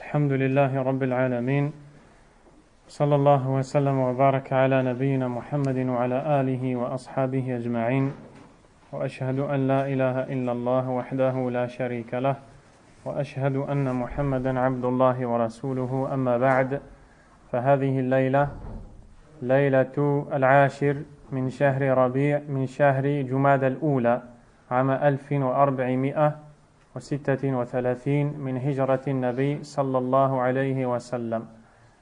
الحمد لله رب العالمين صلى الله وسلم وبارك على نبينا محمد وعلى آله وأصحابه أجمعين وأشهد أن لا إله إلا الله وحده لا شريك له وأشهد أن محمدا عبد الله ورسوله أما بعد فهذه الليلة ليلة العاشر من شهر ربيع من شهر جماد الأولى عام 1436 من هجرة النبي صلى الله عليه وسلم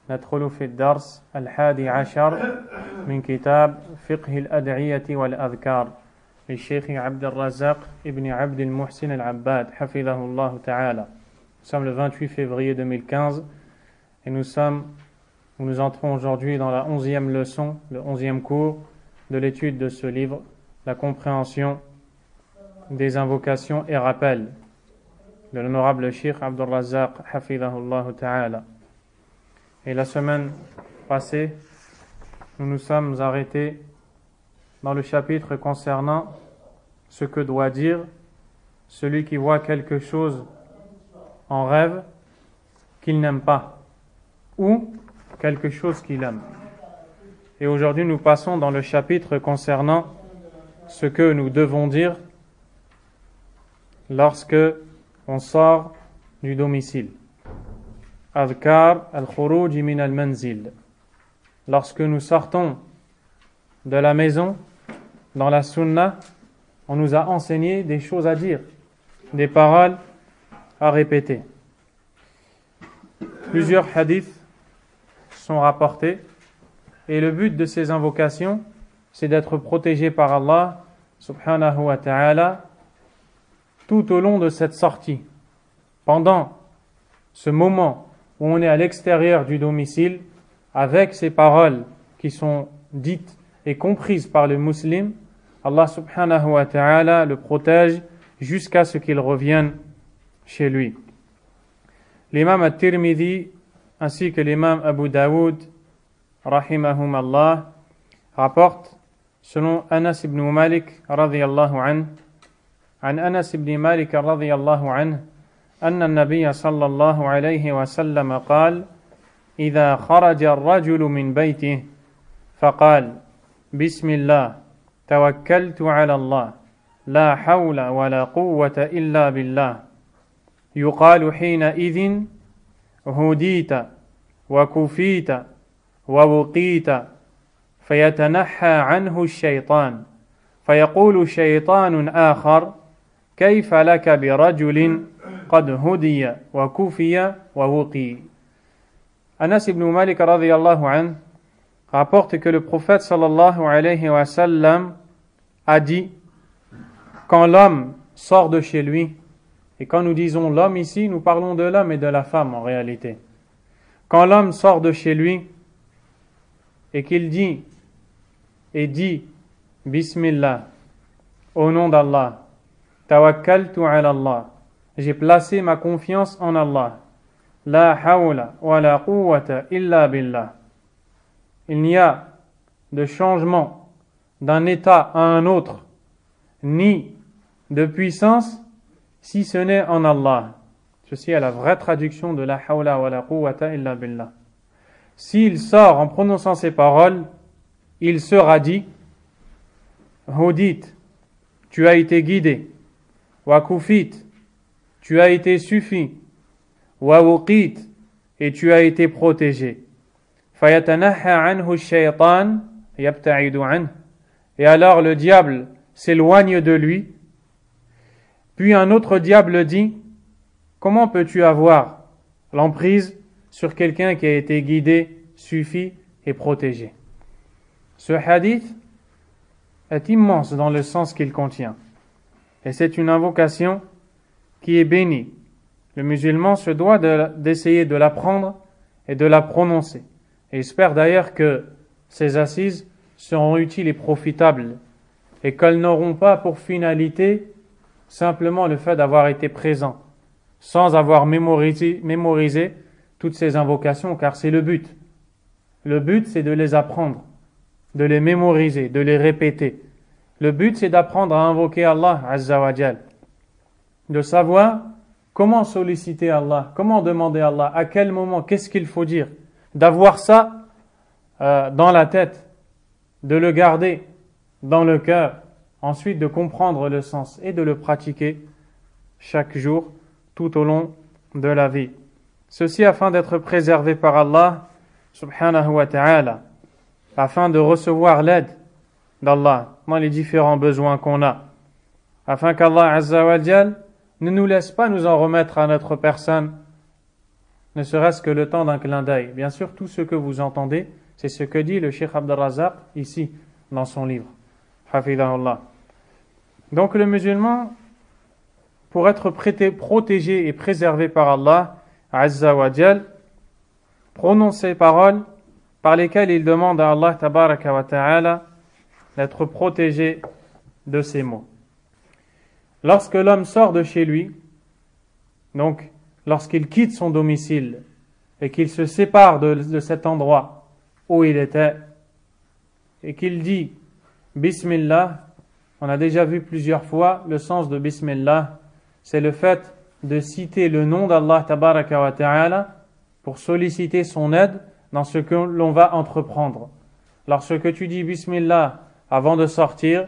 ندخل في الدرس 11 من كتاب فقه الأدعية والأذكار للشيخ عبد الرزاق ابن عبد المحسن العباد حفظه الله تعالى. Nous sommes le 28 février 2015 et nous entrons aujourd'hui dans la 11e leçon, le 11e cours de l'étude de ce livre, la compréhension des invocations et rappels de l'honorable Cheikh Abdul Razzaq hafidhahullah ta'ala. Et la semaine passée, nous nous sommes arrêtés dans le chapitre concernant ce que doit dire celui qui voit quelque chose en rêve qu'il n'aime pas ou quelque chose qu'il aime. Et aujourd'hui, nous passons dans le chapitre concernant ce que nous devons dire lorsque on sort du domicile. Adhkar al-khuruj min al-manzil. Lorsque nous sortons de la maison, dans la sunna, on nous a enseigné des choses à dire, des paroles à répéter. Plusieurs hadiths sont rapportés et le but de ces invocations, c'est d'être protégé par Allah subhanahu wa ta'ala tout au long de cette sortie. Pendant ce moment où on est à l'extérieur du domicile, avec ces paroles qui sont dites et comprises par le musulman, Allah subhanahu wa ta'ala le protège jusqu'à ce qu'il revienne chez lui. L'imam al-Tirmidhi ainsi que l'imam Abu Daoud rahimahum Allah rapportent selon Anas ibn Malik radiyallahu anhu عن أنس بن مالك رضي الله عنه أن النبي صلى الله عليه وسلم قال إذا خرج الرجل من بيته فقال بسم الله توكلت على الله لا حول ولا قوة إلا بالله يقال حينئذ هديت وكفيت ووقيت فيتنحى عنه الشيطان فيقول شيطان آخر كيف لك برجل قد هدي وكفي ووقي. Anas ibn Malik radiyallahu anhu rapporte que le prophète sallallahu alayhi wa sallam a dit quand l'homme sort de chez lui, et quand nous disons l'homme ici, nous parlons de l'homme et de la femme en réalité. Quand l'homme sort de chez lui et qu'il dit Bismillah, au nom d'Allah, Tawakkaltu ala Allah, j'ai placé ma confiance en Allah, La hawla wa la quwwata illa billah. Il n'y a de changement d'un état à un autre, ni de puissance, si ce n'est en Allah. Ceci est la vraie traduction de la hawla wa la quwwata illa billah. S'il sort en prononçant ces paroles, il sera dit Hudit, tu as été guidé. Wa kufit, tu as été suffi. Wa wuqit, et tu as été protégé. Fayatanaha anhu shaytan yabta'idu anhu. Et alors le diable s'éloigne de lui. Puis un autre diable dit comment peux-tu avoir l'emprise sur quelqu'un qui a été guidé, suffi et protégé? Ce hadith est immense dans le sens qu'il contient. Et c'est une invocation qui est bénie. Le musulman se doit d'essayer de l'apprendre et de la prononcer. Et j'espère d'ailleurs que ces assises seront utiles et profitables et qu'elles n'auront pas pour finalité simplement le fait d'avoir été présent, sans avoir mémorisé toutes ces invocations, car c'est le but. Le but, c'est de les apprendre, de les mémoriser, de les répéter. Le but, c'est d'apprendre à invoquer Allah Azza wa Jal, de savoir comment solliciter Allah, comment demander à Allah, à quel moment, qu'est-ce qu'il faut dire. D'avoir ça dans la tête, de le garder dans le cœur, ensuite de comprendre le sens et de le pratiquer chaque jour tout au long de la vie. Ceci afin d'être préservé par Allah subhanahu wa ta'ala, afin de recevoir l'aide d'Allah dans les différents besoins qu'on a, afin qu'Allah azza wa jal ne nous laisse pas nous en remettre à notre personne, ne serait-ce que le temps d'un clin d'œil. Bien sûr, tout ce que vous entendez, c'est ce que dit le Cheikh Abd al-Razzaq ici, dans son livre. Hafidahullah. Donc le musulman, pour être protégé et préservé par Allah azza wa jal, prononce ces paroles par lesquelles il demande à Allah tabaraka wa ta'ala d'être protégé de ces maux. Lorsque l'homme sort de chez lui, donc lorsqu'il quitte son domicile et qu'il se sépare de cet endroit où il était et qu'il dit Bismillah, on a déjà vu plusieurs fois le sens de Bismillah, c'est le fait de citer le nom d'Allah tabaraka wa ta'ala pour solliciter son aide dans ce que l'on va entreprendre. Lorsque tu dis Bismillah avant de sortir,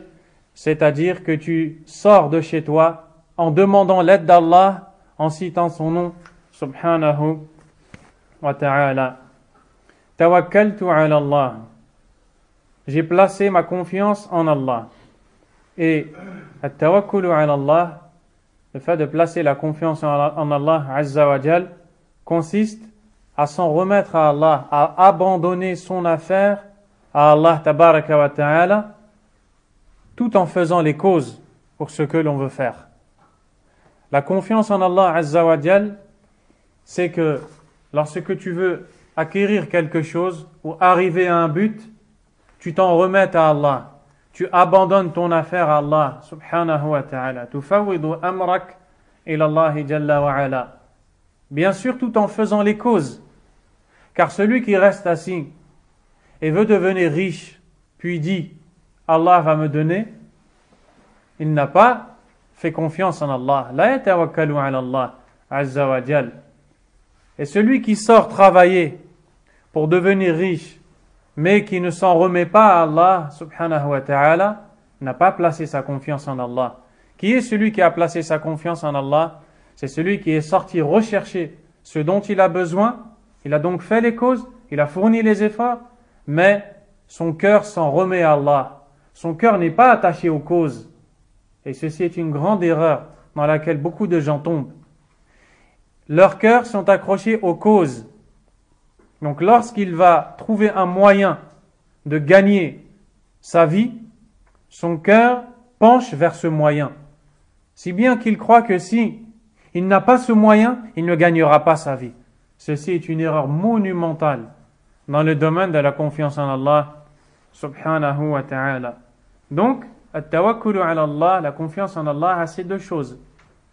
c'est-à-dire que tu sors de chez toi en demandant l'aide d'Allah, en citant son nom, subhanahu wa ta'ala. Tawakkaltu ala Allah. J'ai placé ma confiance en Allah. Et at-tawakkulu ala Allah, le fait de placer la confiance en Allah azza wa jal, consiste à s'en remettre à Allah, à abandonner son affaire à Allah tabaraka wa ta'ala, tout en faisant les causes pour ce que l'on veut faire. La confiance en Allah azza wa jal, c'est que lorsque tu veux acquérir quelque chose ou arriver à un but, tu t'en remets à Allah. Tu abandonnes ton affaire à Allah subhanahu wa ta'ala. Tufawwidu amrak ila Allah jalla wa ala. Bien sûr, tout en faisant les causes. Car celui qui reste assis et veut devenir riche, puis dit Allah va me donner, il n'a pas fait confiance en Allah. La yatawakkalu ala Allah azza wa jal. Et celui qui sort travailler pour devenir riche, mais qui ne s'en remet pas à Allah subhanahu wa ta'ala, n'a pas placé sa confiance en Allah. Qui est celui qui a placé sa confiance en Allah? C'est celui qui est sorti rechercher ce dont il a besoin. Il a donc fait les causes, il a fourni les efforts, mais son cœur s'en remet à Allah. Son cœur n'est pas attaché aux causes. Et ceci est une grande erreur dans laquelle beaucoup de gens tombent. Leurs cœurs sont accrochés aux causes. Donc lorsqu'il va trouver un moyen de gagner sa vie, son cœur penche vers ce moyen. Si bien qu'il croit que si il n'a pas ce moyen, il ne gagnera pas sa vie. Ceci est une erreur monumentale dans le domaine de la confiance en Allah subhanahu wa ta'ala. Donc, at-tawakkulu ala Allah, la confiance en Allah a ces deux choses.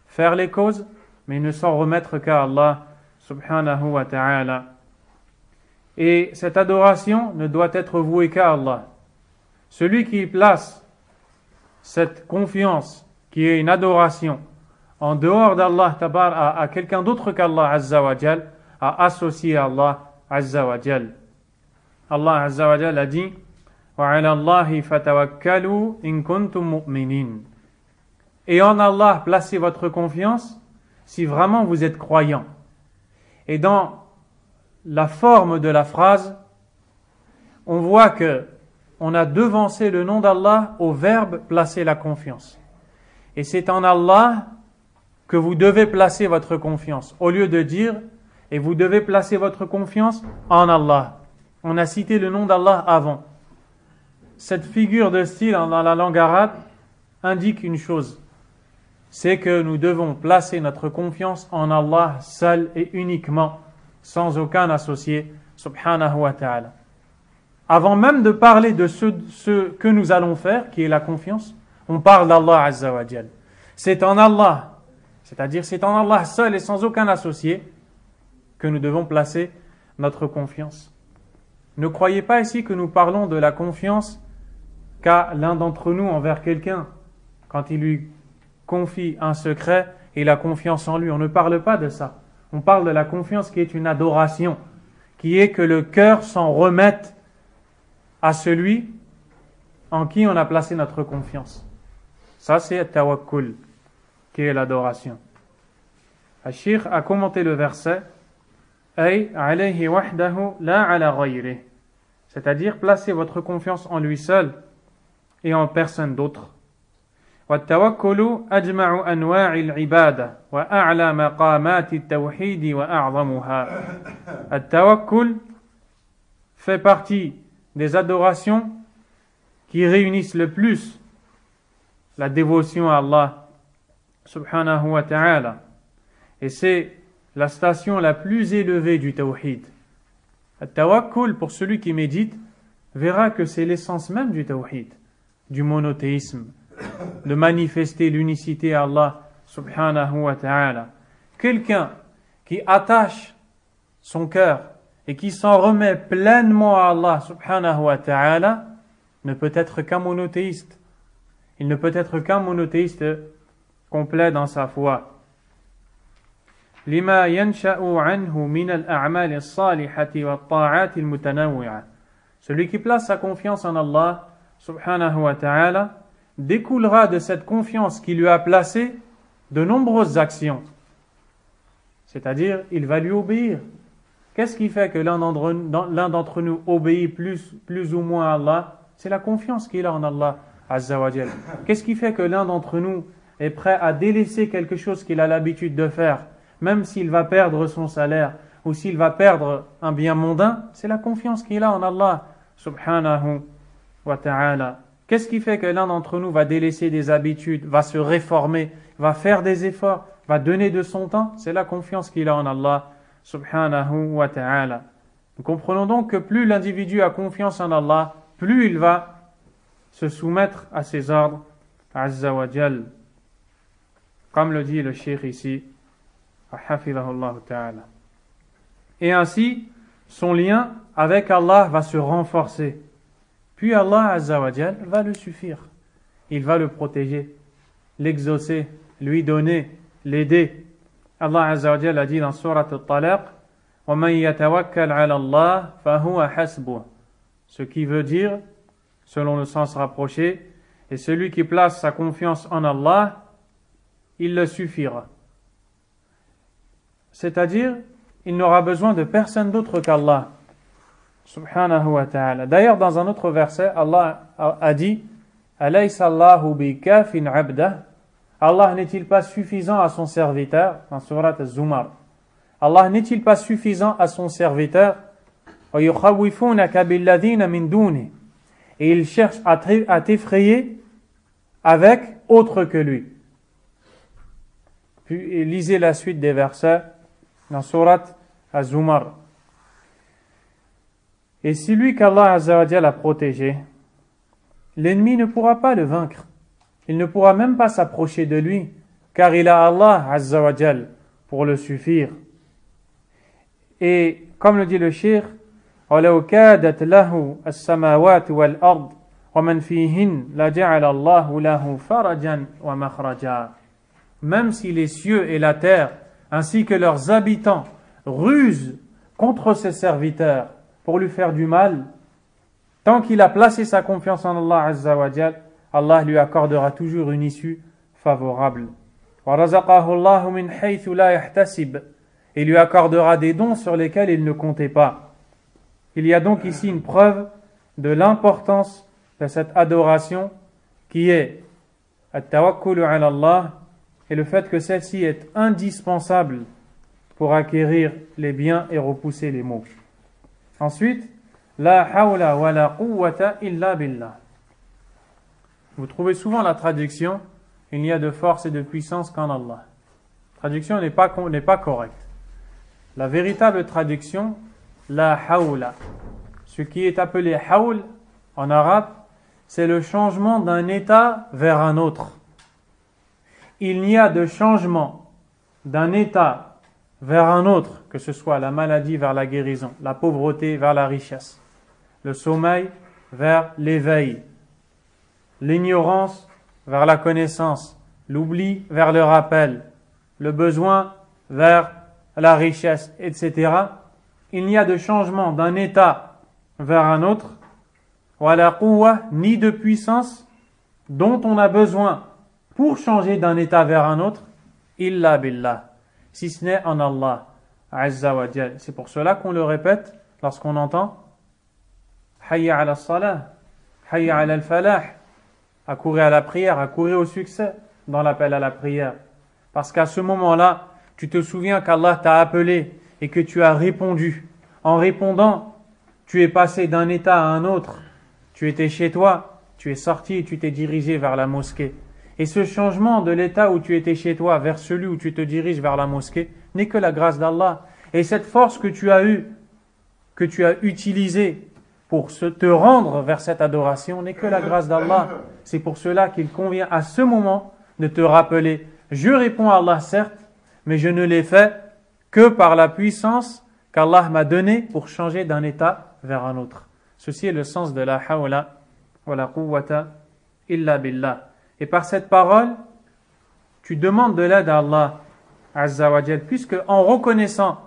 Faire les causes, mais ne s'en remettre qu'à Allah subhanahu wa ta'ala. Et cette adoration ne doit être vouée qu'à Allah. Celui qui place cette confiance, qui est une adoration, en dehors d'Allah à quelqu'un d'autre qu'Allah azza wa jal, a associé Allah azza wa jal. Allah azza wa jal a dit wa ala Allahi fatawakkalu in kuntum mu'minin. Et en Allah, placez votre confiance si vraiment vous êtes croyant. Et dans la forme de la phrase, on voit que on a devancé le nom d'Allah au verbe placer la confiance. Et c'est en Allah que vous devez placer votre confiance, au lieu de dire et vous devez placer votre confiance en Allah. On a cité le nom d'Allah avant. Cette figure de style dans la langue arabe indique une chose, c'est que nous devons placer notre confiance en Allah seul et uniquement, sans aucun associé, subhanahu wa ta'ala. Avant même de parler de ce que nous allons faire, qui est la confiance, on parle d'Allah azza wa jal. C'est en Allah, c'est-à-dire c'est en Allah seul et sans aucun associé que nous devons placer notre confiance. Ne croyez pas ici que nous parlons de la confiance qu'a l'un d'entre nous envers quelqu'un. Quand il lui confie un secret, et la confiance en lui. On ne parle pas de ça. On parle de la confiance qui est une adoration, qui est que le cœur s'en remette à celui en qui on a placé notre confiance. Ça, c'est tawakkul, qui est l'adoration. Al-Shaykh a commenté le verset Ay alayhi wahdahu la ala ghayrih, c'est-à-dire placez votre confiance en lui seul et en personne d'autre. والتوكل أجمع أنواع العبادة وأعلى مقامات التوحيد وأعظمها. التوكل fait partie des adorations qui réunissent le plus la dévotion à Allah subhanahu wa ta'ala, et c'est la station la plus élevée du tawhid. Al-tawakkul, pour celui qui médite, verra que c'est l'essence même du tawhid, du monothéisme, de manifester l'unicité à Allah subhanahu wa ta'ala. Quelqu'un qui attache son cœur et qui s'en remet pleinement à Allah subhanahu wa ta'ala ne peut être qu'un monothéiste. Il ne peut être qu'un monothéiste complet dans sa foi. لما ينشأ عنه من الأعمال الصالحة والطاعات المتنوعة. Celui qui place sa confiance en Allah subhanahu wa ta'ala découlera de cette confiance qui lui a placé de nombreuses actions. C'est-à-dire, il va lui obéir. Qu'est-ce qui fait que l'un d'entre nous obéit plus ou moins à Allah? C'est la confiance qu'il a en Allah Azza wa Jal. Qu'est-ce qui fait que l'un d'entre nous est prêt à délaisser quelque chose qu'il a l'habitude de faire, même s'il va perdre son salaire ou s'il va perdre un bien mondain? C'est la confiance qu'il a en Allah subhanahu wa ta'ala. Qu'est-ce qui fait que l'un d'entre nous va délaisser des habitudes, va se réformer, va faire des efforts, va donner de son temps? C'est la confiance qu'il a en Allah subhanahu wa ta'ala. Nous comprenons donc que plus l'individu a confiance en Allah, plus il va se soumettre à ses ordres Azza wa Jal. Comme le dit le cheikh ici, hafidhahullah ta'ala. Et ainsi, son lien avec Allah va se renforcer. Puis Allah Azza wa Jal va le suffire. Il va le protéger, l'exaucer, lui donner, l'aider. Allah Azza wa Jal a dit dans Surat Al-Talaq وَمَنْ يَتَوَكَّلْ عَلَى اللَّهِ فَهُوَ حَسْبُهُ. Ce qui veut dire, selon le sens rapproché, et celui qui place sa confiance en Allah, il le suffira. C'est-à-dire, il n'aura besoin de personne d'autre qu'Allah subhanahu wa ta'ala. D'ailleurs, dans un autre verset, Allah a dit Alaysa Allahu bikafin abdah. Allah n'est-il pas suffisant à son serviteur? Dans Surat Az-Zumar. Allah n'est-il pas suffisant à son serviteur? Wa yukhawwifunaka billadhina min duni. Et il cherche à t'effrayer avec autre que lui. Puis lisez la suite des versets dans Surat Az-Zumar. Et celui qu'Allah Azza wa Jal a protégé, l'ennemi ne pourra pas le vaincre. Il ne pourra même pas s'approcher de lui, car il a Allah Azza wa Jal pour le suffire. Et comme le dit le cheikh, وَلَوْ كَادَتْ لَهُ السَّمَاوَاتُ وَالْأَرْضِ وَمَنْ فِيهِنْ لَجَعَلَ اللَّهُ لَهُ فَرَجًا وَمَخْرَجًا. Même si les cieux et la terre, ainsi que leurs habitants, rusent contre ses serviteurs pour lui faire du mal, tant qu'il a placé sa confiance en Allah Azza wa Jal, Allah lui accordera toujours une issue favorable. وَرَزَقَهُ اللَّهُ مِنْ حَيْثُ لَا يَحْتَسِبُ. Et lui accordera des dons sur lesquels il ne comptait pas. Il y a donc ici une preuve de l'importance de cette adoration qui est at-tawakkul ala Allah, et le fait que celle-ci est indispensable pour acquérir les biens et repousser les maux. Ensuite, la hawla wa la quwwata illa billah. Vous trouvez souvent la traduction il n'y a de force et de puissance qu'en Allah. La traduction n'est pas correcte. La véritable traduction, la hawla. Ce qui est appelé hawl en arabe, c'est le changement d'un état vers un autre. Il n'y a de changement d'un état vers un autre, que ce soit la maladie vers la guérison, la pauvreté vers la richesse, le sommeil vers l'éveil, l'ignorance vers la connaissance, l'oubli vers le rappel, le besoin vers la richesse, etc. Il n'y a de changement d'un état vers un autre, wala quwwa, ni de puissance dont on a besoin pour changer d'un état vers un autre, illa billah, si ce n'est en Allah Azza wa Jal. C'est pour cela qu'on le répète lorsqu'on entend Hayya ala salah, Hayya ala al-falah, accourir à la prière, accourir au succès dans l'appel à la prière. Parce qu'à ce moment-là, tu te souviens qu'Allah t'a appelé et que tu as répondu. En répondant, tu es passé d'un état à un autre. Tu étais chez toi, tu es sorti et tu t'es dirigé vers la mosquée. Et ce changement de l'état où tu étais chez toi vers celui où tu te diriges vers la mosquée n'est que la grâce d'Allah. Et cette force que tu as eue, que tu as utilisée pour te rendre vers cette adoration n'est que la grâce d'Allah. C'est pour cela qu'il convient à ce moment de te rappeler, je réponds à Allah certes, mais je ne l'ai fait que par la puissance qu'Allah m'a donnée pour changer d'un état vers un autre. Ceci est le sens de la hawla wa la quwwata illa billah. Et par cette parole, tu demandes de l'aide à Allah Azza wa Jal, puisque en reconnaissant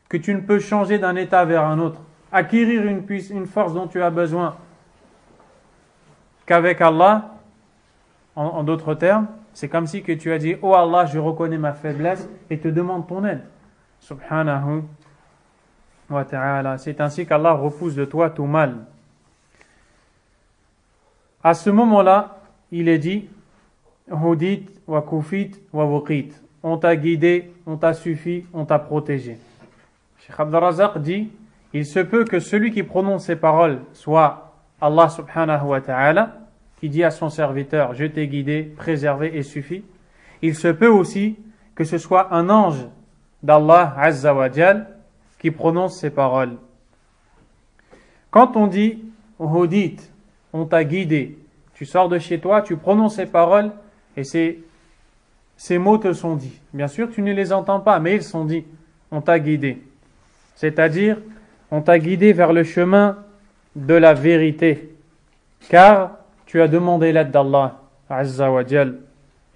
que tu ne peux changer d'un état vers un autre, acquérir une force dont tu as besoin qu'avec Allah, en d'autres termes, c'est comme si que tu as dit, oh Allah, je reconnais ma faiblesse et te demande ton aide. Subhanahu wa ta'ala. C'est ainsi qu'Allah repousse de toi tout mal. À ce moment-là, il est dit, Hudit wa kufit wa wuqit. On t'a guidé, on t'a suffi, on t'a protégé. Cheikh Abdul Razak dit, il se peut que celui qui prononce ces paroles soit Allah subhanahu wa ta'ala, qui dit à son serviteur, je t'ai guidé, préservé et suffi. Il se peut aussi que ce soit un ange d'Allah Azza wa Jal qui prononce ces paroles. Quand on dit Hudit, on t'a guidé, tu sors de chez toi, tu prononces ces paroles et ces mots te sont dits. Bien sûr, tu ne les entends pas, mais ils sont dits. On t'a guidé. C'est-à-dire, on t'a guidé vers le chemin de la vérité. Car tu as demandé l'aide d'Allah Azza wa Jal.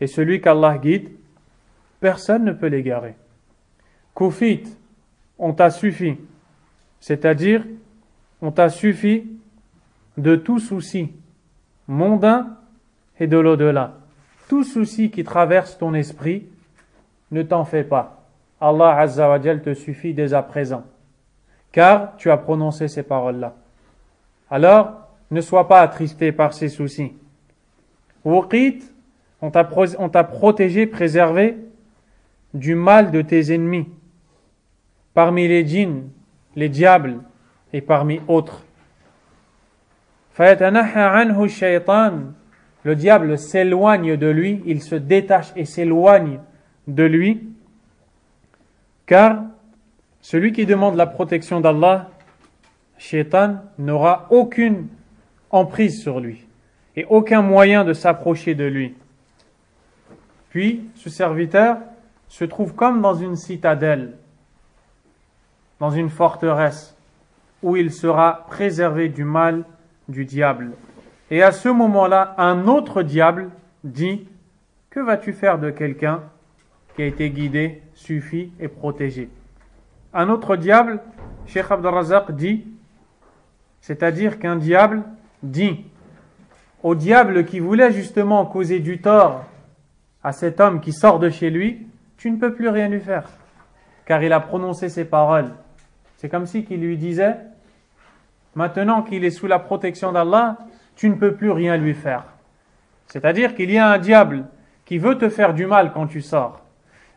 Et celui qu'Allah guide, personne ne peut l'égarer. Kufit, on t'a suffi. C'est-à-dire, on t'a suffi de tout souci mondain et de l'au-delà. Tout souci qui traverse ton esprit, ne t'en fais pas. Allah Azza wa Jal te suffit dès à présent. Car tu as prononcé ces paroles-là. Alors, ne sois pas attristé par ces soucis. Wuqit, on t'a protégé, préservé du mal de tes ennemis, parmi les djinns, les diables et parmi autres. Fayatanaha anhu shaytan, le diable s'éloigne de lui, il se détache et s'éloigne de lui, car celui qui demande la protection d'Allah, shaytan, n'aura aucune emprise sur lui et aucun moyen de s'approcher de lui. Puis, ce serviteur se trouve comme dans une citadelle, dans une forteresse, où il sera préservé du mal du diable. Et à ce moment-là, un autre diable dit, que vas-tu faire de quelqu'un qui a été guidé, suffi et protégé? Un autre diable, Cheikh Abdul Razak dit, c'est-à-dire qu'un diable dit au diable qui voulait justement causer du tort à cet homme qui sort de chez lui, tu ne peux plus rien lui faire, car il a prononcé ces paroles. C'est comme si qu'il lui disait, maintenant qu'il est sous la protection d'Allah, tu ne peux plus rien lui faire. C'est-à-dire qu'il y a un diable qui veut te faire du mal quand tu sors.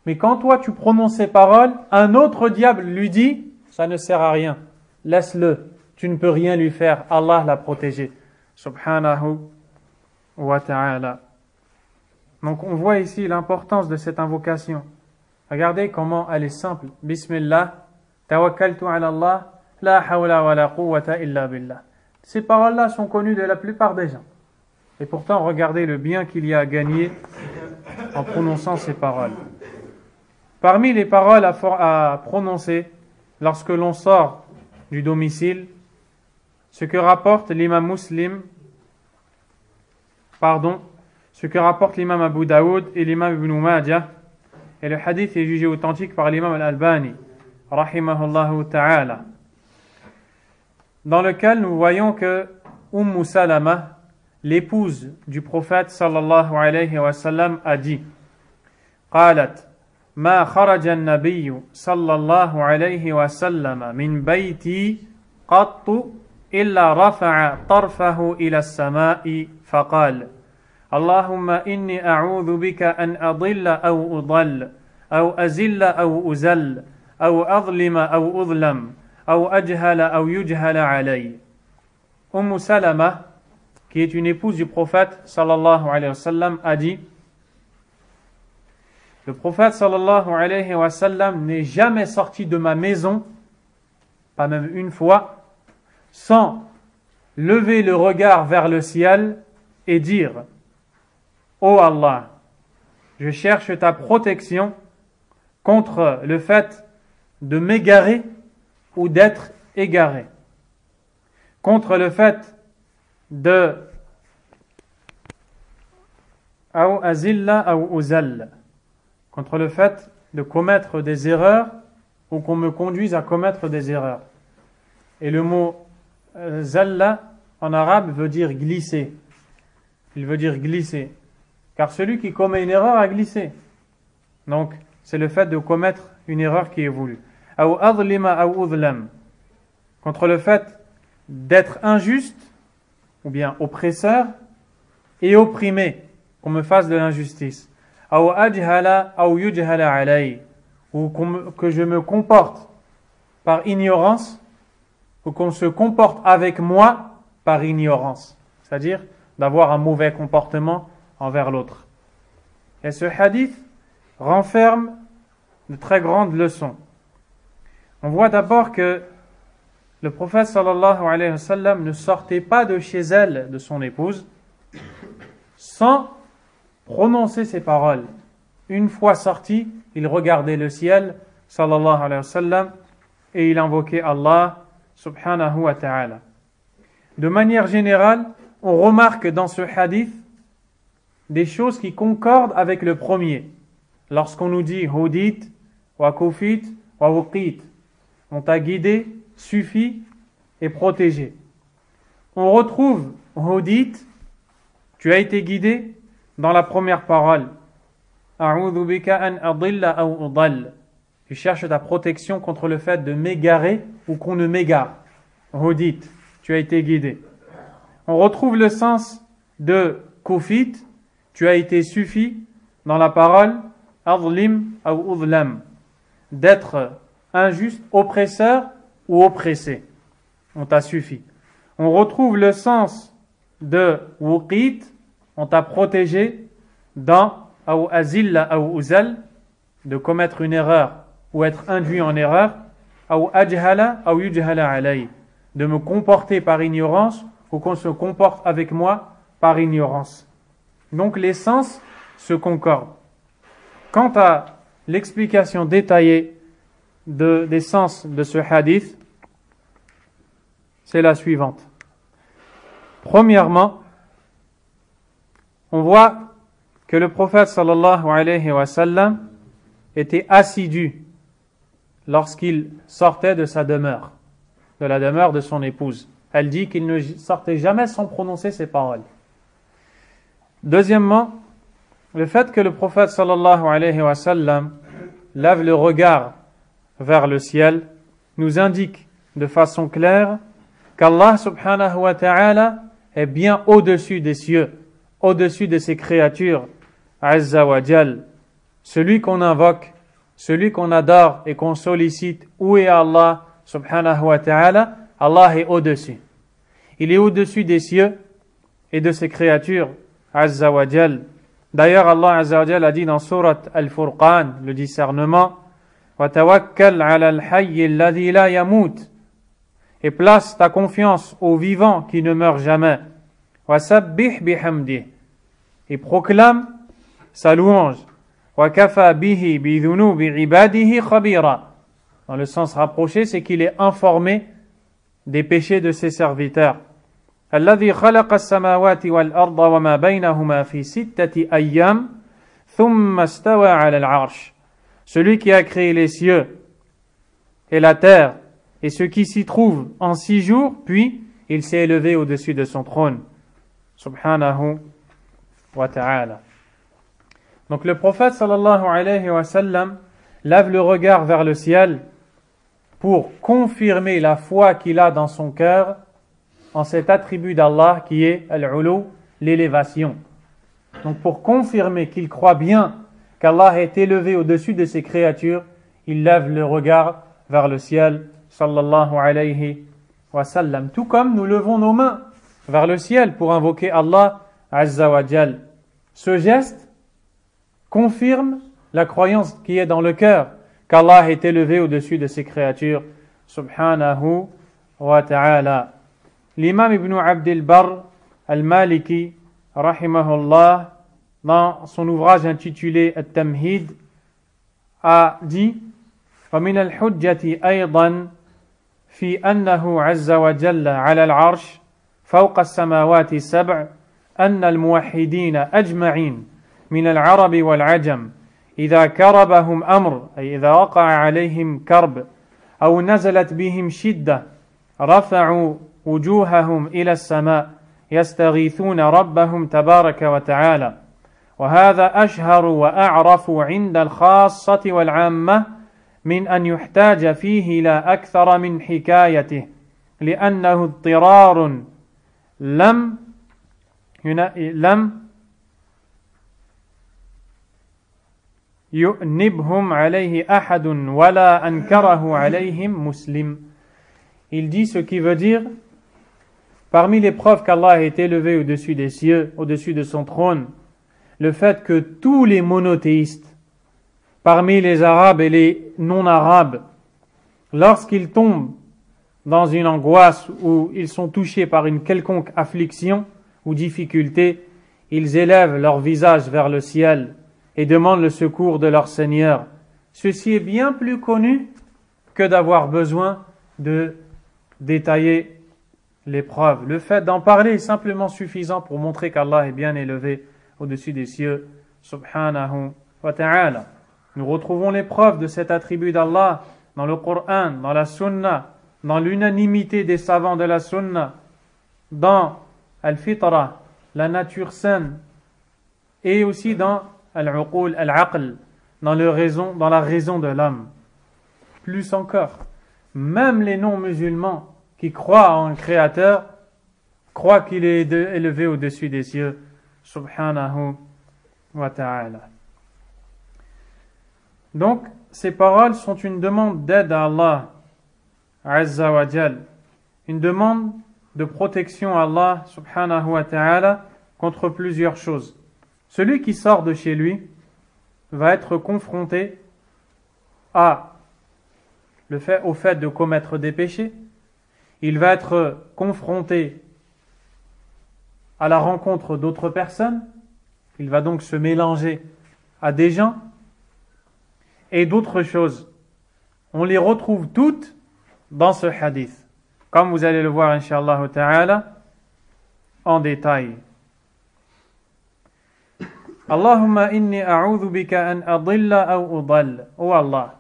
Mais quand toi tu prononces ces paroles, un autre diable lui dit, ça ne sert à rien, laisse-le, tu ne peux rien lui faire, Allah l'a protégé. Subhanahu wa ta'ala. Donc on voit ici l'importance de cette invocation. Regardez comment elle est simple. Bismillah, tawakkaltu ala Allah, la hawla wa la quwwata illa billah. Ces paroles-là sont connues de la plupart des gens. Et pourtant, regardez le bien qu'il y a à gagner en prononçant ces paroles. Parmi les paroles à prononcer lorsque l'on sort du domicile, ce que rapporte l'imam ce que rapporte l'imam Abu Daoud et l'imam Ibn Majah, Et le hadith est jugé authentique par l'imam al-Albani, rahimahullahu ta'ala, dans lequel nous voyons que Salama, l'épouse du prophète sallallahu alayhi wa sallam, a dit قالت ما خرج النبي صلى الله عليه وسلم من بيتي قط إلا رفع طرفه إلى السماء فقال اللهم إني أعوذ بك أن أضل أو أضل أو أزل أو أزل أو أظلم أو أظلم أو أجهل أو يجهل علي. Salama, qui est une épouse du prophète sallallahu alayhi wa sallam, a dit: le prophète sallallahu alayhi wa sallam n'est jamais sorti de ma maison, pas même une fois, sans lever le regard vers le ciel et dire: Ô Allah, je cherche ta protection contre le fait de m'égarer ou d'être égaré, contre le fait de ou azilla ou uzal, contre le fait de commettre des erreurs ou qu'on me conduise à commettre des erreurs. Et le mot zalla en arabe veut dire glisser. Il veut dire glisser. Car celui qui commet une erreur a glissé. Donc, c'est le fait de commettre une erreur qui est voulue. Ou adlima ou udlam, contre le fait d'être injuste ou bien oppresseur et opprimé, qu'on me fasse de l'injustice. Ou ajhala ou yujhala alay, ou que je me comporte par ignorance, ou qu'on se comporte avec moi par ignorance, c'est-à-dire d'avoir un mauvais comportement envers l'autre. Et ce hadith renferme de très grandes leçons. On voit d'abord que le prophète sallallahu alayhi wa sallam ne sortait pas de chez elle, de son épouse, sans prononcer ces paroles. Une fois sorti, il regardait le ciel, sallallahu alayhi wa sallam, et il invoquait Allah subhanahu wa ta'ala. De manière générale, on remarque dans ce hadith des choses qui concordent avec le premier. Lorsqu'on nous dit hudit, wa kufit, wa wuqit, on t'a guidé, suffi et protégé. On retrouve hudit, tu as été guidé, dans la première parole. A'udhu bika an adilla aw udall. Tu cherches ta protection contre le fait de m'égarer ou qu'on ne m'égare. Hudit, tu as été guidé. On retrouve le sens de kufit, tu as été suffi, dans la parole adlim ou udlam, d'être injuste, oppresseur ou oppressé. On t'a suffi. On retrouve le sens de wuqit, on t'a protégé, dans ou azilla ou uzal, de commettre une erreur ou être induit en erreur, ou ajhala ou yujhala alay, de me comporter par ignorance ou qu'on se comporte avec moi par ignorance. Donc les sens se concordent. Quant à l'explication détaillée des sens de ce hadith, c'est la suivante. Premièrement, on voit que le prophète sallallahu alayhi wa sallam était assidu lorsqu'il sortait de sa demeure, de la demeure de son épouse. Elle dit qu'il ne sortait jamais sans prononcer ces paroles. Deuxièmement, le fait que le prophète sallallahu alayhi wa sallam lève le regard vers le ciel nous indique de façon claire qu'Allah subhanahu wa ta'ala est bien au-dessus des cieux, au-dessus de ses créatures, azza wa jal. Celui qu'on invoque, celui qu'on adore et qu'on sollicite, où est Allah subhanahu wa ta'ala? Allah est au-dessus. Il est au-dessus des cieux et de ses créatures, azza wa jal. D'ailleurs, Allah azza wa jal a dit dans Surat Al-Furqan, le discernement, وَتَوَكَّلْ عَلَى الْحَيِّ الَّذِي لَا يَمُوتُ, et place ta confiance au vivant qui ne meurt jamais. وَسَبِّحْ بِحَمْدِهِ, et proclame sa louange. وَكَفَى بِهِ بِذُنُوبِ عِبَادِهِ خَبِيرًا, dans le sens rapproché, c'est qu'il est informé des péchés de ses serviteurs. الَّذِي خَلَقَ السَّمَاوَاتِ وَالْأَرْضَ وَمَا بَيْنَهُمَا فِي 6 أَيَّامٍ ثُمَّ اسْتَوَى عَلَى الْعَرْشِ, celui qui a créé les cieux et la terre et ce qui s'y trouve en 6 jours, puis il s'est élevé au-dessus de son trône. Subhanahu wa ta'ala. Donc le prophète sallallahu alayhi wa sallam lève le regard vers le ciel pour confirmer la foi qu'il a dans son cœur en cet attribut d'Allah qui est al-ulu, l'élévation. Donc pour confirmer qu'il croit bien qu'Allah est élevé au-dessus de ses créatures, il lève le regard vers le ciel sallallahu alayhi wa sallam. Tout comme nous levons nos mains vers le ciel pour invoquer Allah azza wa jal. Ce geste confirme la croyance qui est dans le cœur qu'Allah est élevé au-dessus de ses créatures subhanahu wa ta'ala. L'imam Ibn Abd al-Barr al-Maliki rahimahullah dans son ouvrage intitulé At-Tamhid a dit ومن الحجة أيضا في أنه عز وجل على العرش فوق السماوات السبع أن الموحدين أجمعين من العرب والعجم إذا كربهم أمر أي إذا وقع عليهم كرب أو نزلت بهم شدة رفعوا وجوههم إلى السماء يستغيثون ربهم تبارك وتعالى وهذا أشهر وأعرف عند الخاصة والعامة من أن يحتاج فيه لا أكثر من حكايته لأنه اضطرار لم يؤنبهم عليه أحد ولا أنكره عليهم مسلم. Il dit ce qui veut dire parmi les preuves qu'Allah est élevé au-dessus des cieux, au-dessus de son trône, le fait que tous les monothéistes parmi les Arabes et les non-Arabes, lorsqu'ils tombent dans une angoisse ou ils sont touchés par une quelconque affliction ou difficulté, ils élèvent leur visage vers le ciel et demandent le secours de leur Seigneur. Ceci est bien plus connu que d'avoir besoin de détailler les preuves. Le fait d'en parler est simplement suffisant pour montrer qu'Allah est bien élevé au-dessus des cieux, subhanahu wa ta'ala. Nous retrouvons les preuves de cet attribut d'Allah dans le Coran, dans la Sunna, dans l'unanimité des savants de la Sunna, dans Al-Fitra, la nature saine, et aussi dans Al-Uqul, Al-Aql, dans la raison de l'homme. Plus encore, même les non-musulmans qui croient en un créateur, croient qu'il est élevé au-dessus des cieux, subhanahu wa ta'ala. Donc, ces paroles sont une demande d'aide à Allah, azza wa jal, une demande de protection à Allah, subhanahu wa ta'ala, contre plusieurs choses. Celui qui sort de chez lui va être confronté au fait de commettre des péchés. Il va être confronté à la rencontre d'autres personnes. Il va donc se mélanger à des gens et d'autres choses. On les retrouve toutes dans ce hadith, comme vous allez le voir, inch'Allah ta'ala, en détail. Allahumma inni a'udhu bika an adilla aw udall. Oh Allah,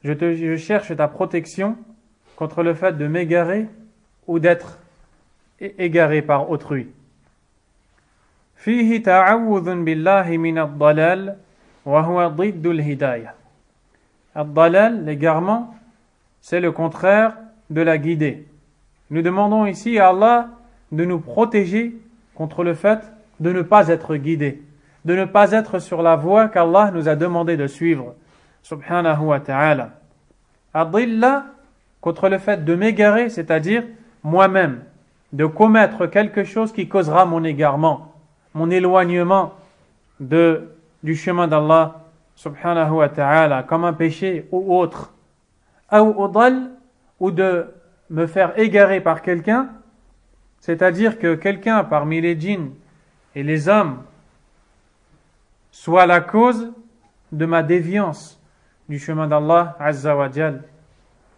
je cherche ta protection contre le fait de m'égarer ou d'être égaré par autrui. Fihi ta'awudhun billahi min ad-dalal wa huwa diddul hidayah. Ad-dalal, l'égarement, c'est le contraire de la guidée. Nous demandons ici à Allah de nous protéger contre le fait de ne pas être guidé, de ne pas être sur la voie qu'Allah nous a demandé de suivre, subhanahu wa ta'ala. Adilla, contre le fait de m'égarer, c'est-à-dire moi-même, de commettre quelque chose qui causera mon égarement, mon éloignement du chemin d'Allah, subhanahu wa ta'ala, comme un péché ou autre. Ou de me faire égarer par quelqu'un, c'est-à-dire que quelqu'un parmi les djinns et les hommes soit la cause de ma déviance du chemin d'Allah azza wa jal.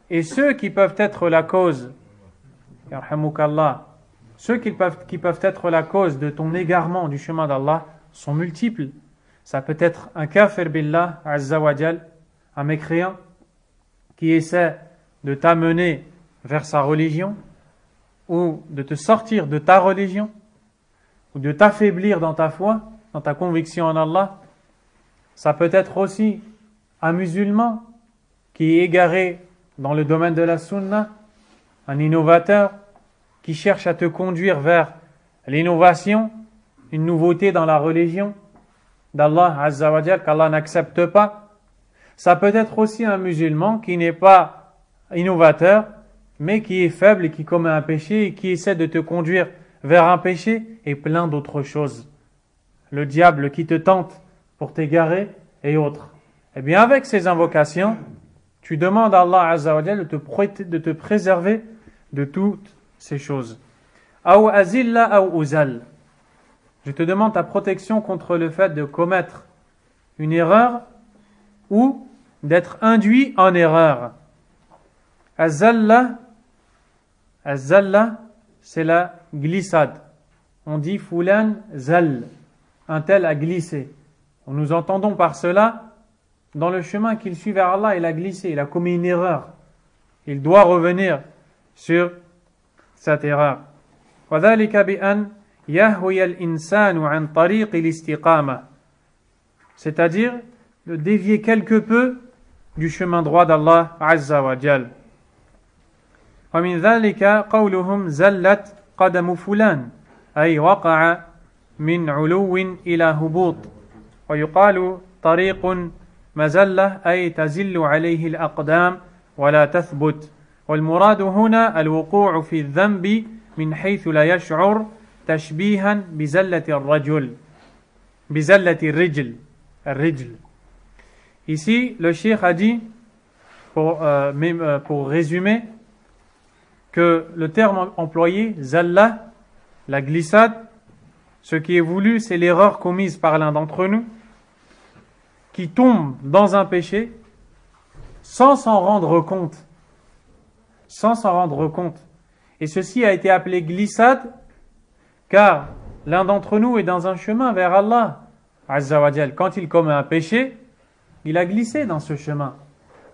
Et ceux qui peuvent être la cause, yarhamukallah, ceux qui peuvent être la cause de ton égarement du chemin d'Allah sont multiples. Ça peut être un kafir billah, azza wa jal, un mécréant qui essaie de t'amener vers sa religion ou de te sortir de ta religion ou de t'affaiblir dans ta foi, dans ta conviction en Allah. Ça peut être aussi un musulman qui est égaré dans le domaine de la sunna, un innovateur qui cherche à te conduire vers l'innovation, une nouveauté dans la religion d'Allah Azza wa Jal qu'Allah n'accepte pas. Ça peut être aussi un musulman qui n'est pas innovateur, mais qui est faible et qui commet un péché et qui essaie de te conduire vers un péché et plein d'autres choses. Le diable qui te tente pour t'égarer et autres. Eh bien, avec ces invocations, tu demandes à Allah Azza wa Jal de te préserver de toutes ces choses. Aw azilla aw uzal. Je te demande ta protection contre le fait de commettre une erreur ou d'être induit en erreur. Azalla, c'est la glissade. On dit fulan zal, un tel a glissé. Nous entendons par cela, dans le chemin qu'il suit vers Allah, il a glissé, il a commis une erreur. Il doit revenir sur cette erreur. وذلك بأن يهوي الإنسان عن طريق الاستقامة, c'est-à-dire de dévier quelque peu du chemin droit d'Allah Azza wa Jal. ومن ذلك قولهم زلت قدم فلان أي وقع من علو إلى هبوط, ويقال طريق مزلة أي تزل عليه الأقدام ولا تثبت, والمراد هنا الوقوع في الذنب من حيث لا يشعر تشبيها بزلة الرجل. Ici, le cheikh a dit, pour résumer, que le terme employé, zalla, la glissade, ce qui est voulu, c'est l'erreur commise par l'un d'entre nous, qui tombe dans un péché sans s'en rendre compte. Et ceci a été appelé glissade, car l'un d'entre nous est dans un chemin vers Allah Azza wa Jal. Quand il commet un péché, il a glissé dans ce chemin,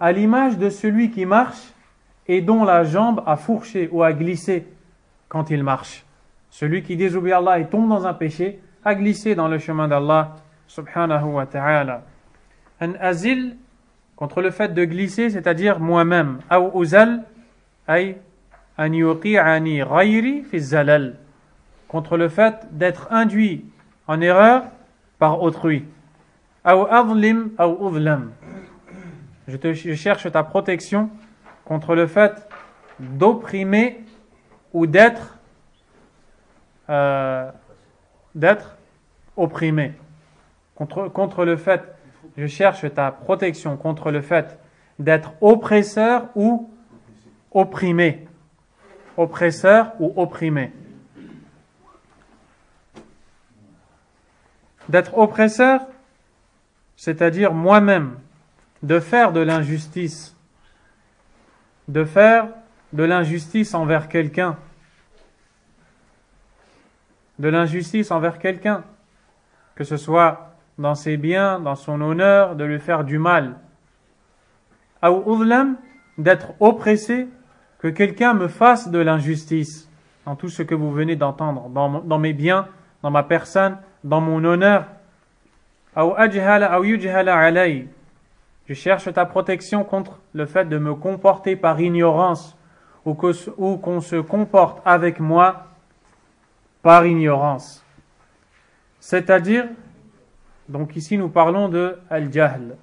à l'image de celui qui marche et dont la jambe a fourché ou a glissé quand il marche. Celui qui désobéit à Allah et tombe dans un péché a glissé dans le chemin d'Allah subhanahu wa ta'ala. An azil, contre le fait de glisser, c'est-à-dire moi-même. Aw uzal, ay an yuqi'ani ghayri fi zalal, contre le fait d'être induit en erreur par autrui. Aw adlim aw udlam, je cherche ta protection contre le fait d'opprimer ou d'être opprimé. Contre le fait, je cherche ta protection contre le fait d'être oppresseur ou opprimé. Oppresseur ou opprimé. D'être oppresseur, c'est-à-dire moi-même, de faire de l'injustice. De faire de l'injustice envers quelqu'un. De l'injustice envers quelqu'un. Que ce soit dans ses biens, dans son honneur, de lui faire du mal. Aw udlam, d'être oppressé, que quelqu'un me fasse de l'injustice dans tout ce que vous venez d'entendre, dans mes biens, dans ma personne, dans mon honneur. Aw ajhala aw yujhala alay, je cherche ta protection contre le fait de me comporter par ignorance ou qu'on se comporte avec moi par ignorance. C'est-à-dire, donc ici nous parlons de al-jahl,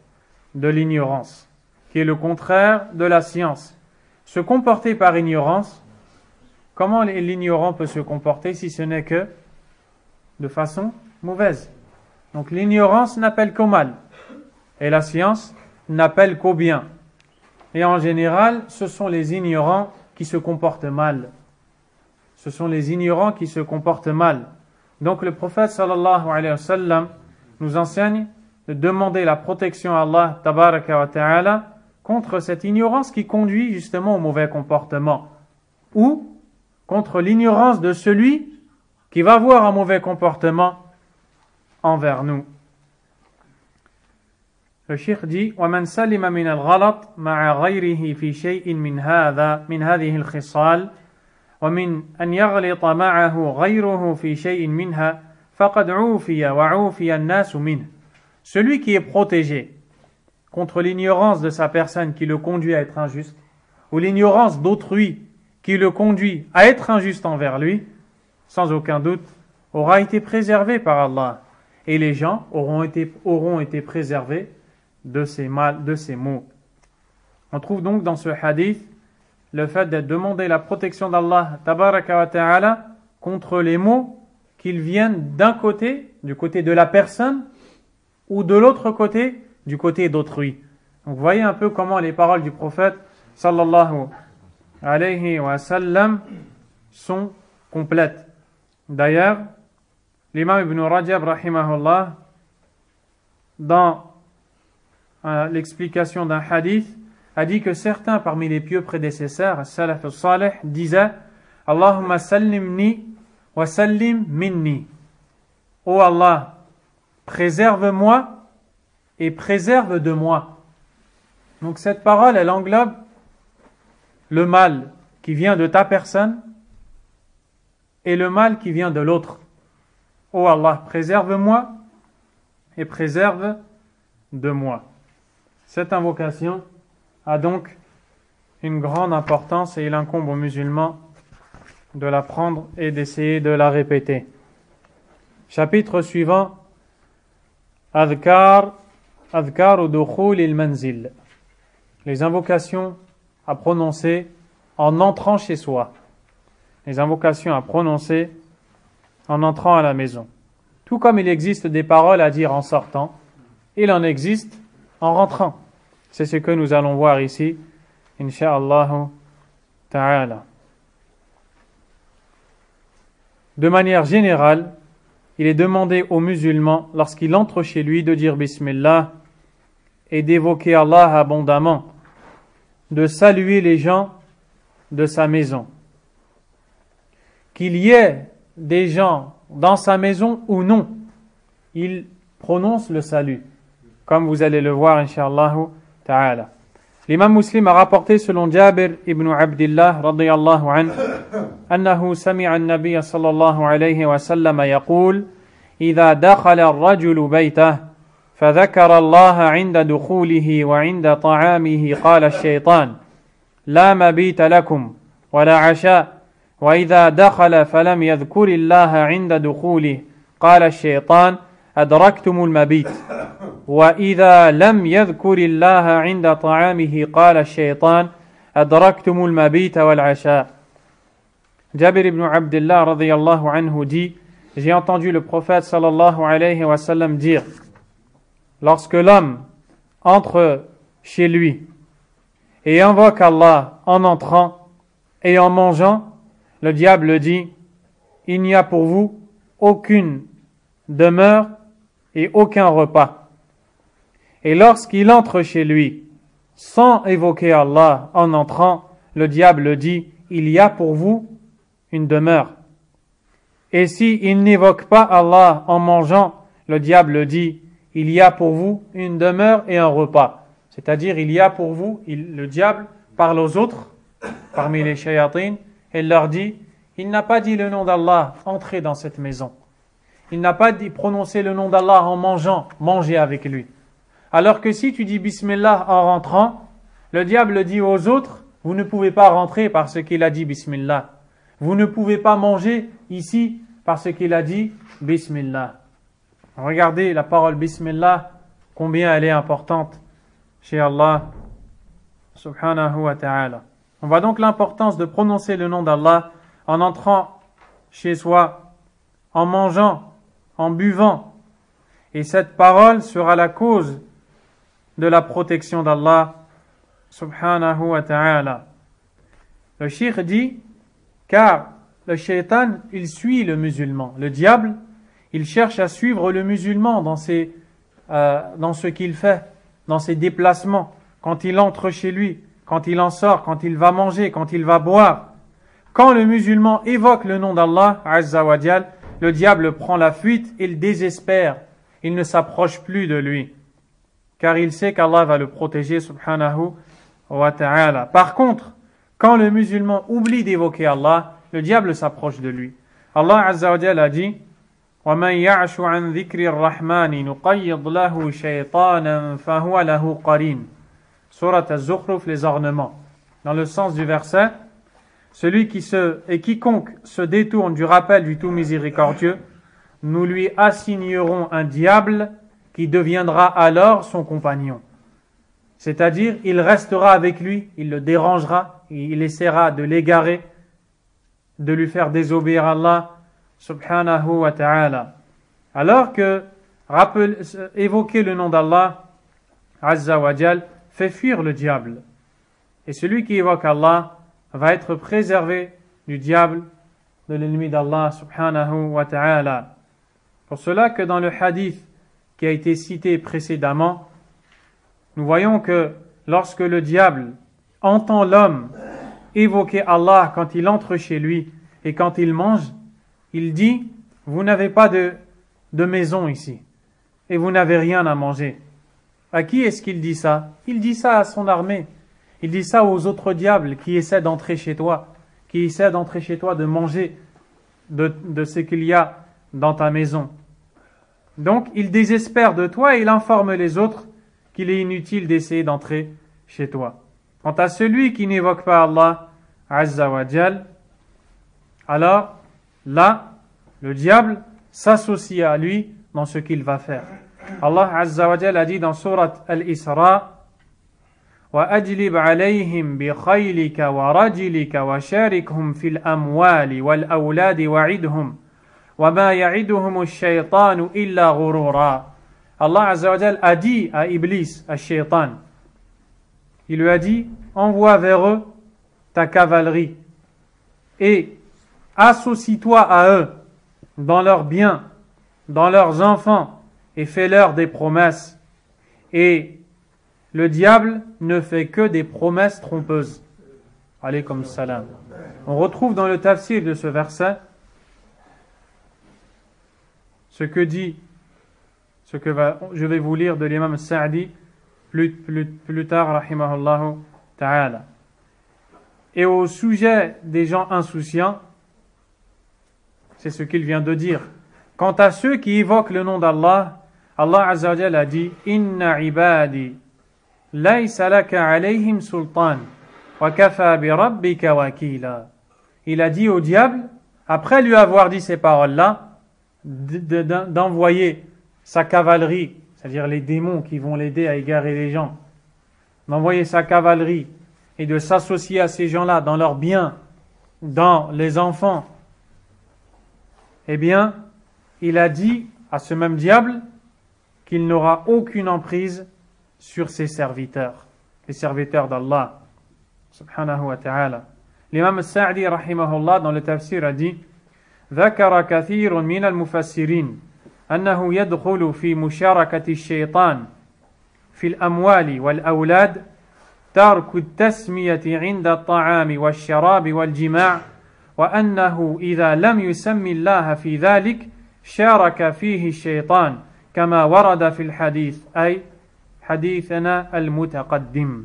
de l'ignorance, qui est le contraire de la science. Se comporter par ignorance, comment l'ignorant peut se comporter si ce n'est que de façon mauvaise? Donc l'ignorance n'appelle qu'au mal, et la science n'appelle qu'au bien. Et en général, ce sont les ignorants qui se comportent mal. Ce sont les ignorants qui se comportent mal. Donc le prophète sallallahu alayhi wa sallam nous enseigne de demander la protection à Allah tabaraka wa ta'ala contre cette ignorance qui conduit justement au mauvais comportement, ou contre l'ignorance de celui qui va avoir un mauvais comportement envers nous. Le cheikh dit وَمَنْ سَلِمَ مِنَ الْغَلَطِ مَعَ غَيْرِهِ فِي شَيْءٍ من هذه الخصال ومن أن يغلط معه غيره في شيء منها فقد عوفي وعوفي الناس منه. Celui qui est protégé contre l'ignorance de sa personne qui le conduit à être injuste, ou l'ignorance d'autrui qui le conduit à être injuste envers lui, sans aucun doute, aura été préservé par Allah. Et les gens auront été préservés de ces maux. On trouve donc dans ce hadith le fait de demander la protection d'Allah tabaraka wa ta'ala contre les maux qu'ils viennent d'un côté, du côté de la personne, ou de l'autre côté, du côté d'autrui. Donc vous voyez un peu comment les paroles du prophète sallallahu alayhi wa sallam sont complètes. D'ailleurs, l'imam Ibn Rajab rahimahullah, dans l'explication d'un hadith, a dit que certains parmi les pieux prédécesseurs, salaf al-salih, disaient Allahumma sallimni wa sallim minni. Ô Allah, préserve-moi et préserve de moi. Donc cette parole, elle englobe le mal qui vient de ta personne et le mal qui vient de l'autre. Ô Allah, préserve-moi et préserve de moi. Cette invocation a donc une grande importance et il incombe aux musulmans de la prendre et d'essayer de la répéter. Chapitre suivant, Adhkar dukhul al-manzil. Les invocations à prononcer en entrant chez soi. Les invocations à prononcer en entrant à la maison. Tout comme il existe des paroles à dire en sortant, il en existe en rentrant. C'est ce que nous allons voir ici, incha'Allah ta'ala. De manière générale, il est demandé aux musulmans, lorsqu'il entre chez lui, de dire Bismillah et d'évoquer Allah abondamment, de saluer les gens de sa maison. Qu'il y ait des gens dans sa maison ou non, il prononce le salut, comme vous allez le voir, incha'Allah ta'ala. L'imam Muslim a rapporté selon Jabir ibn Abdillah radiyallahu anhu أنه سمع النبي صلى الله عليه وسلم يقول إذا دخل الرجل بيته فذكر الله عند دخوله وعند طعامه قال الشيطان لا مبيت لكم ولا عشاء وإذا دخل فلم يذكر الله عند دخوله قال الشيطان أدركتم المبيت وإذا لم يذكر الله عند طعامه قال الشيطان أدركتم المبيت والعشاء. Jabir ibn Abdullah radiyallahu anhu dit, j'ai entendu le prophète sallallahu alayhi wa sallam dire, lorsque l'homme entre chez lui et invoque Allah en entrant et en mangeant, le diable dit, il n'y a pour vous aucune demeure et aucun repas. Et lorsqu'il entre chez lui sans évoquer Allah en entrant, le diable dit, il y a pour vous une demeure. Et si il n'évoque pas Allah en mangeant, le diable dit, il y a pour vous une demeure et un repas. C'est-à-dire, il y a pour vous, le diable parle aux autres, parmi les shayatines, et leur dit, il n'a pas dit le nom d'Allah, entrez dans cette maison. Il n'a pas dit prononcer le nom d'Allah en mangeant, mangez avec lui. Alors que si tu dis Bismillah en rentrant, le diable dit aux autres, vous ne pouvez pas rentrer parce qu'il a dit Bismillah. Vous ne pouvez pas manger ici parce qu'il a dit Bismillah. Regardez la parole Bismillah, combien elle est importante chez Allah subhanahu wa ta'ala. On voit donc l'importance de prononcer le nom d'Allah en entrant chez soi, en mangeant, en buvant. Et cette parole sera la cause de la protection d'Allah subhanahu wa ta'ala. Le cheikh dit, car le shaitan, il suit le musulman. Le diable, il cherche à suivre le musulman dans ce qu'il fait, dans ses déplacements, quand il entre chez lui, quand il en sort, quand il va manger, quand il va boire. Quand le musulman évoque le nom d'Allah, Azza wa Jal, le diable prend la fuite, il désespère, il ne s'approche plus de lui. car il sait qu'Allah va le protéger subhanahu wa ta'ala. Par contre, quand le musulman oublie d'évoquer Allah, le diable s'approche de lui. Allah Azza wa Jalla a dit وَمَنْ يَعْشُ عَنْ ذِكْرِ الرَّحْمَنِ نُقَيِّضْ لَهُ شَيْطَانًا فَهُوَ لَهُ قَرِينٌ. Surat Az-Zukhruf, les ornements. Dans le sens du verset, quiconque se détourne du rappel du tout miséricordieux, nous lui assignerons un diable qui deviendra alors son compagnon. C'est-à-dire, il restera avec lui, il le dérangera, il essaiera de l'égarer, de lui faire désobéir à Allah subhanahu wa ta'ala. Alors que évoquer le nom d'Allah Azza wa Jal fait fuir le diable. Et celui qui évoque Allah va être préservé du diable, de l'ennemi d'Allah subhanahu wa ta'ala. Pour cela que dans le hadith qui a été cité précédemment, nous voyons que lorsque le diable entend l'homme évoquer Allah quand il entre chez lui et quand il mange, il dit « Vous n'avez pas de maison ici et vous n'avez rien à manger ». À qui est-ce qu'il dit ça? Il dit ça à son armée. Il dit ça aux autres diables qui essaient d'entrer chez toi, de manger de ce qu'il y a dans ta maison. Donc, il désespère de toi et il informe les autres qu'il est inutile d'essayer d'entrer chez toi. Quant à celui qui n'évoque pas Allah Azza wa Jal, alors là, le diable s'associe à lui dans ce qu'il va faire. Allah Azza wa Jal a dit dans Surat Al-Isra وَأَجْلِبْ عَلَيْهِمْ بِخَيْلِكَ وَرَجِلِكَ وَشَارِكْهُمْ فِي الْأَمْوَالِ وَالْأَوْلَادِ وَعِدْهُمْ وَمَا يَعِدُهُمُ الشَّيْطَانُ إِلَّا غُرُورًا. Allah Azza wa Jal a dit à Iblis, à Shaitan, il lui a dit, envoie vers eux ta cavalerie et associe-toi à eux dans leurs biens, dans leurs enfants et fais-leur des promesses. Et le diable ne fait que des promesses trompeuses. Alaykum salam. On retrouve dans le tafsir de ce verset ce que je vais vous lire de l'imam Sa'di plus tard, rahimahullah ta'ala. Et au sujet des gens insouciants, c'est ce qu'il vient de dire. Quant à ceux qui évoquent le nom d'Allah, Allah Azza wa Jalla a dit Inna ibadi laysa laka alayhim sultan wa kafa bi rabbika wakila. Il a dit au diable, après lui avoir dit ces paroles-là, d'envoyer sa cavalerie, c'est-à-dire les démons qui vont l'aider à égarer les gens, d'envoyer sa cavalerie et de s'associer à ces gens-là dans leurs biens, dans les enfants. Eh bien, il a dit à ce même diable qu'il n'aura aucune emprise sur ses serviteurs, les serviteurs d'Allah, subhanahu wa ta'ala. L'imam Sa'di, rahimahullah, dans le tafsir a dit ذكر كثير من المفسرين أنه يدخل في مشاركة الشيطان في الأموال والأولاد ترك التسمية عند الطعام والشراب والجماع وأنه إذا لم يسمي الله في ذلك شارك فيه الشيطان كما ورد في الحديث أي حديثنا المتقدم.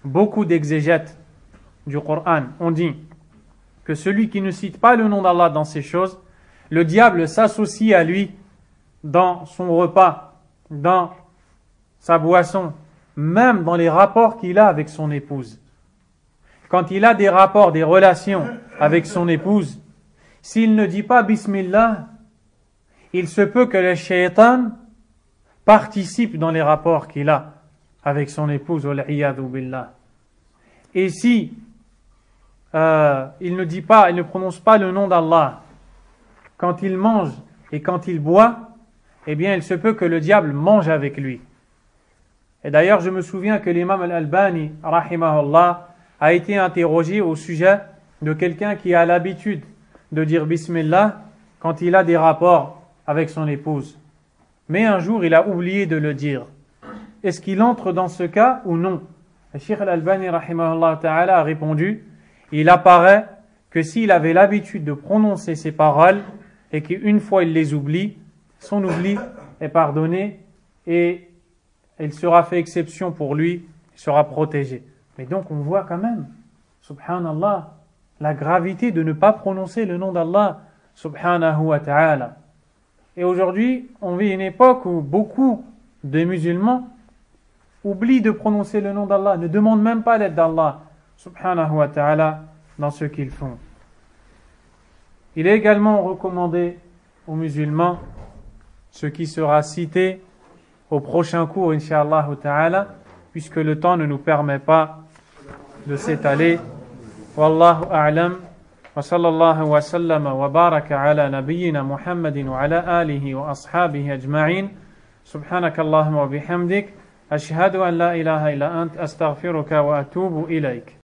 Beaucoup d'exégètes du Coran ont dit que celui qui ne cite pas le nom d'Allah dans ces choses, le diable s'associe à lui dans son repas, dans sa boisson, même dans les rapports qu'il a avec son épouse. Quand il a des rapports, des relations avec son épouse, s'il ne dit pas Bismillah, il se peut que le shaitan participe dans les rapports qu'il a avec son épouse, wal-iyadhu billah. Et si il ne prononce pas le nom d'Allah quand il mange et quand il boit, eh bien il se peut que le diable mange avec lui. Et d'ailleurs je me souviens que l'imam Al-Albani rahimahullah a été interrogé au sujet de quelqu'un qui a l'habitude de dire Bismillah quand il a des rapports avec son épouse. Mais un jour il a oublié de le dire. Est-ce qu'il entre dans ce cas ou non? Le Cheikh Al-Albani rahimahullah ta'ala a répondu, il apparaît que s'il avait l'habitude de prononcer ces paroles et qu'une fois il les oublie, son oubli est pardonné et et il sera fait exception pour lui, il sera protégé. Mais donc on voit quand même, subhanallah, la gravité de ne pas prononcer le nom d'Allah, subhanahu wa ta'ala. Et aujourd'hui, on vit une époque où beaucoup de musulmans oublient de prononcer le nom d'Allah, ne demandent même pas l'aide d'Allah, subhanahu wa ta'ala, dans ce qu'ils font. Il est également recommandé aux musulmans, ce qui sera cité au prochain cours, incha'Allah ta'ala, puisque le temps ne nous permet pas de s'étaler. Wallahu a'lam, wa sallallahu wa sallama wa baraka ala nabiyyina Muhammadin wa ala alihi wa ashabihi ajma'in. Subhanakallahumma wa bihamdik, ashhadu an la ilaha illa ant, astaghfiruka wa atubu ilayk.